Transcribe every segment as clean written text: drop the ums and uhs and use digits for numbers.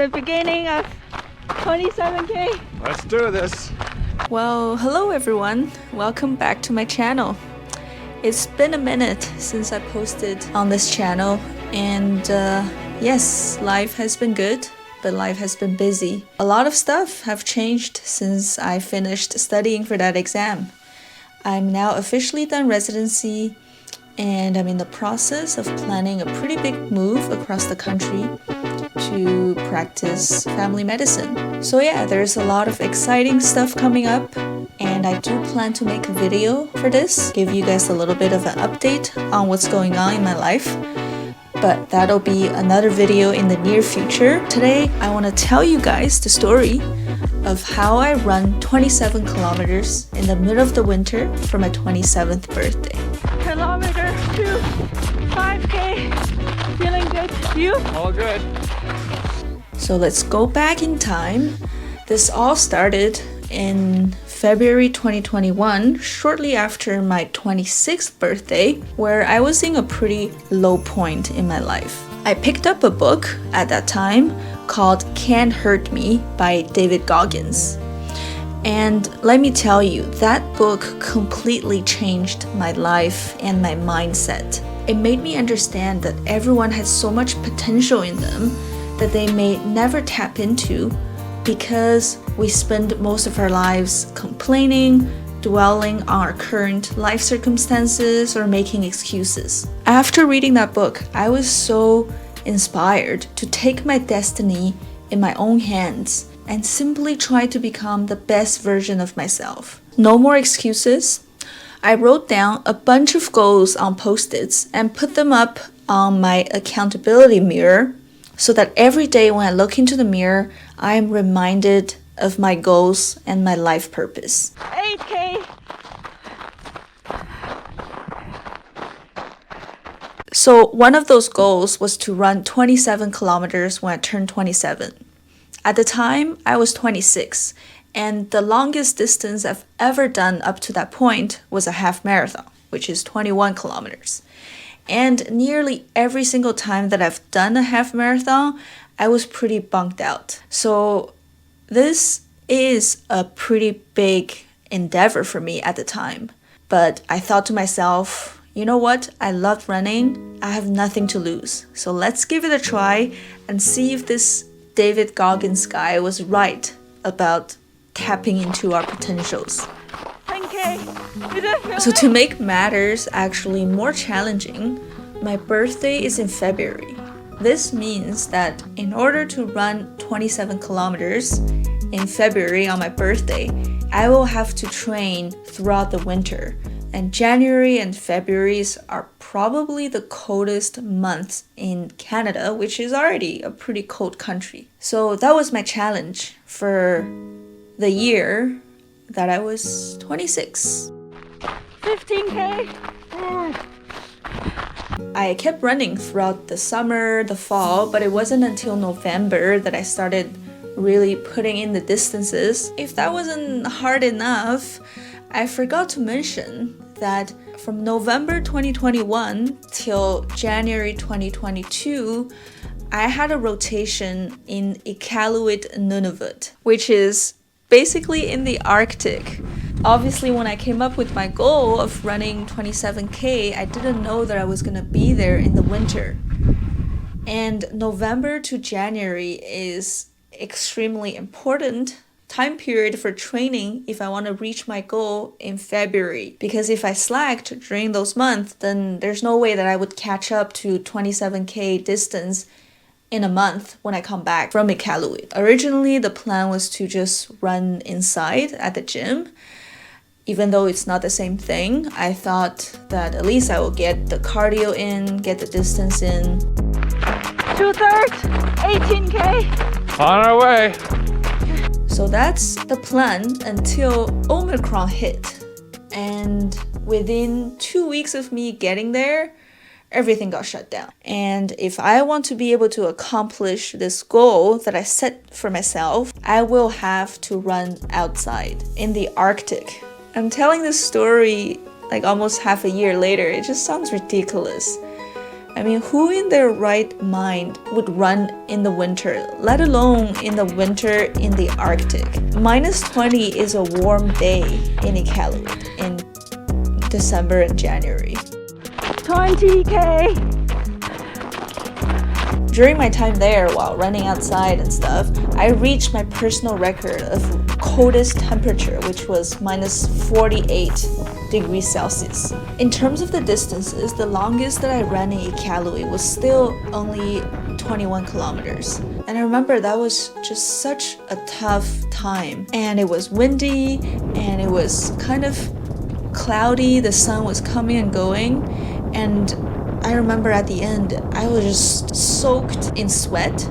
the beginning of 27K. Let's do this. Well, hello everyone. Welcome back to my channel. It's been a minute since I posted on this channel, and yes, life has been good, but life has been busy. A lot of stuff have changed since I finished studying for that exam. I'm now officially done residency, and I'm in the process of planning a pretty big move across the country to practice family medicine. So yeah, there's a lot of exciting stuff coming up, and I do plan to make a video for this, give you guys a little bit of an update on what's going on in my life. But that'll be another video in the near future. Today, I want to tell you guys the story of how I run 27 kilometers in the middle of the winter for my 27th birthday. Kilometer to 5K. Feeling good? You? All good. So let's go back in time. This all started in February 2021, shortly after my 26th birthday, where I was in a pretty low point in my life. I picked up a book at that time called Can't Hurt Me by David Goggins. And let me tell you, that book completely changed my life and my mindset. It made me understand that everyone has so much potential in them that they may never tap into because we spend most of our lives complaining, dwelling on our current life circumstances, or making excuses. After reading that book, I was so inspired to take my destiny in my own hands and simply try to become the best version of myself. No more excuses. I wrote down a bunch of goals on Post-its and put them up on my accountability mirror so that every day when I look into the mirror, I am reminded of my goals and my life purpose. 8K. So one of those goals was to run 27 kilometers when I turned 27. At the time, I was 26, and the longest distance I've ever done up to that point was a half marathon, which is 21 kilometers. And nearly every single time that I've done a half marathon, I was pretty bunked out. So this is a pretty big endeavor for me at the time. But I thought to myself, you know what? I love running. I have nothing to lose. So let's give it a try and see if this David Goggins guy was right about tapping into our potentials. 10K. So to make matters actually more challenging, my birthday is in February. This means that in order to run 27 kilometers in February on my birthday, I will have to train throughout the winter. And January and February are probably the coldest months in Canada, which is already a pretty cold country. So that was my challenge for the year that I was 26. 15K. I kept running throughout the summer, the fall, but it wasn't until November that I started really putting in the distances. If that wasn't hard enough, I forgot to mention that from November 2021 till January 2022, I had a rotation in Iqaluit, Nunavut, which is basically in the Arctic. Obviously, when I came up with my goal of running 27K, I didn't know that I was gonna be there in the winter. And November to January is extremely important time period for training if I want to reach my goal in February. Because if I slacked during those months, then there's no way that I would catch up to 27K distance in a month when I come back from Iqaluit. Originally, the plan was to just run inside at the gym. Even though it's not the same thing, I thought that at least I will get the cardio in, get the distance in. 2/3, 18K. On our way. So that's the plan until Omicron hit. And within 2 weeks of me getting there, everything got shut down. And if I want to be able to accomplish this goal that I set for myself, I will have to run outside in the Arctic. I'm telling this story like almost half a year later. It just sounds ridiculous. I mean, who in their right mind would run in the winter, let alone in the winter in the Arctic? -20 is a warm day in Iqaluit in December and January. 20K. During my time there, while running outside and stuff, I reached my personal record of coldest temperature, which was -48 degrees Celsius. In terms of the distances, the longest that I ran in Iqaluit was still only 21 kilometers. And I remember that was just such a tough time. And it was windy, and it was kind of cloudy, the sun was coming and going, and I remember at the end, I was just soaked in sweat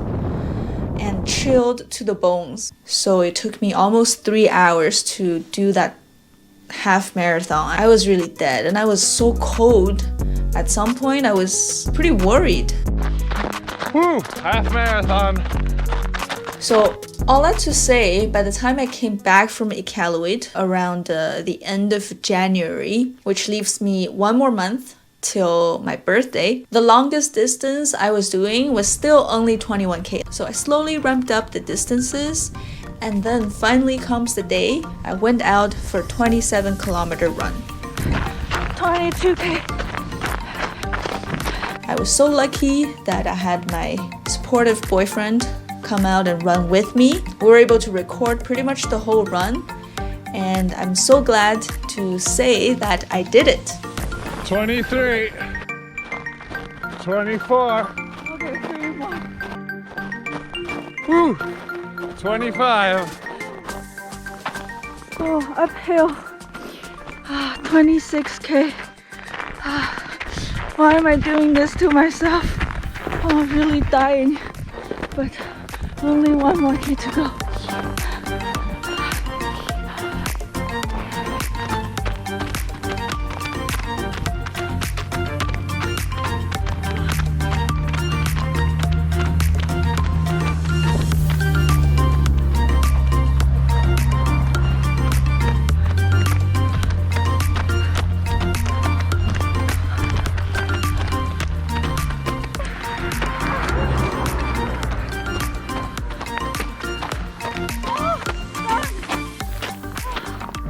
and chilled to the bones. So it took me almost 3 hours to do that half marathon. I was really dead and I was so cold. At some point, I was pretty worried. Woo! Half marathon. So all that to say, by the time I came back from Iqaluit around the end of January, which leaves me 1 more month till my birthday, the longest distance I was doing was still only 21K. So I slowly ramped up the distances, and then finally comes the day I went out for a 27-kilometer run. 22K. I was so lucky that I had my supportive boyfriend come out and run with me. We were able to record pretty much the whole run, and I'm so glad to say that I did it. 23. 24. Okay, 3 more. Woo! 25. Oh, uphill. 26K. Why am I doing this to myself? Oh, I'm really dying. But only 1 more K to go.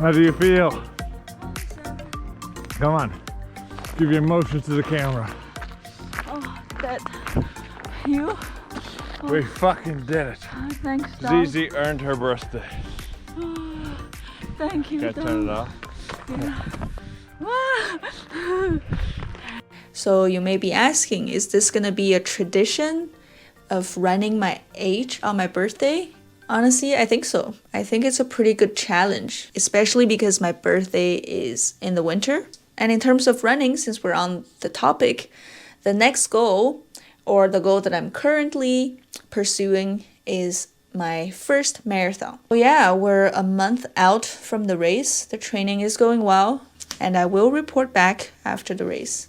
How do you feel? Come on. Give your emotions to the camera. Oh, that. You? We fucking did it. Thanks, Dom. Zizi earned her birthday. Thank you, Can I Dom. turn it off? So you may be asking, is this gonna be a tradition of running my age on my birthday? Honestly, I think so. I think it's a pretty good challenge, especially because my birthday is in the winter. And in terms of running, since we're on the topic, the next goal, or the goal that I'm currently pursuing, is my first marathon. So yeah, we're a month out from the race. The training is going well, and I will report back after the race.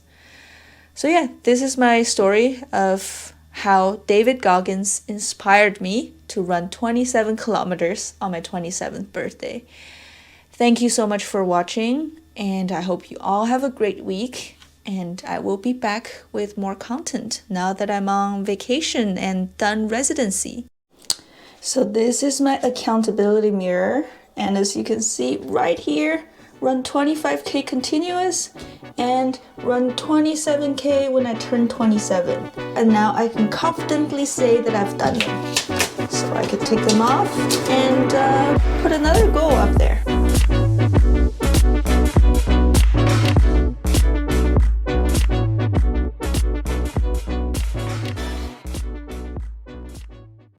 So yeah, this is my story of how David Goggins inspired me to run 27 kilometers on my 27th birthday. Thank you so much for watching, and I hope you all have a great week. And I will be back with more content now that I'm on vacation and done residency. So this is my accountability mirror, and as you can see right here, run 25K continuous and run 27K when I turn 27. And now I can confidently say that I've done them. So I could take them off and